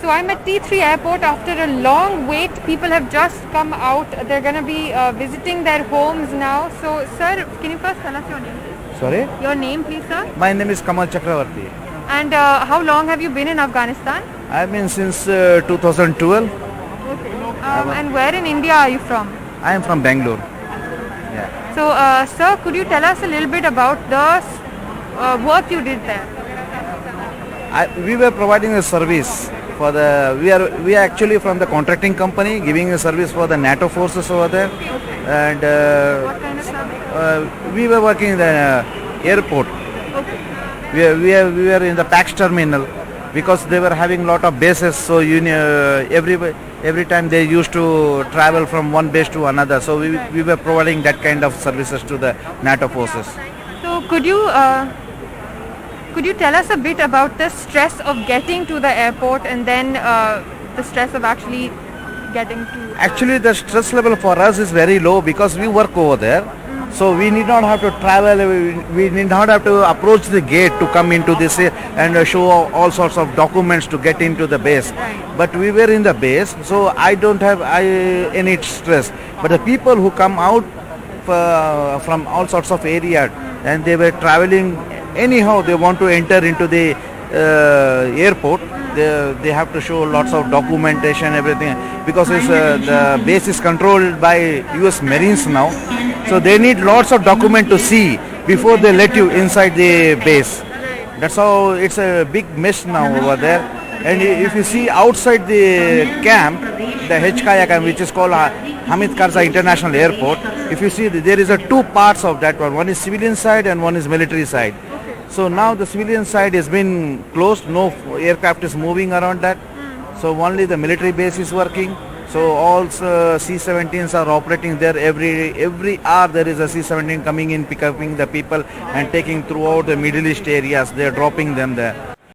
So I'm at T3 airport after a long wait. People have just come out. They're going to be visiting their homes now. So sir, can you first tell us your name? Sorry? Your name please sir. My name is Kamal Chakravarti. And how long have you been in Afghanistan? I've been since 2012. And where in India are you from? I am from Bangalore. So sir, could you tell us a little bit about the work you did there? We were providing a service for we are actually from the contracting company giving a service for the NATO forces over there. And What kind of service? we were working in the airport. We were in the PAX terminal because they were having lot of bases, so every time they used to travel from one base to another, so we were providing that kind of services to the NATO forces. So could you tell us a bit about the stress of getting to the airport and then the stress of actually getting to... Actually, the stress level for us is very low because we work over there. So we need not have to travel, we need not have to approach the gate to come into this and show all sorts of documents to get into the base. But we were in the base, so I don't have any stress. But the people who come out from all sorts of areas and they were traveling anyhow, they want to enter into the airport, they have to show lots of documentation, everything, because the base is controlled by US Marines now. So they need lots of document to see before they let you inside the base. That's how it's a big mess now over there. And if you see outside the camp, the HKIA camp, which is called Hamid Karzai International Airport, if you see there is two parts of that one. One is civilian side and one is military side. So now the civilian side has been closed. No aircraft is moving around that. So only the military base is working. So all C-17s are operating there. Every hour there is a C-17 coming in, picking the people and taking throughout the Middle East areas. They are dropping them there.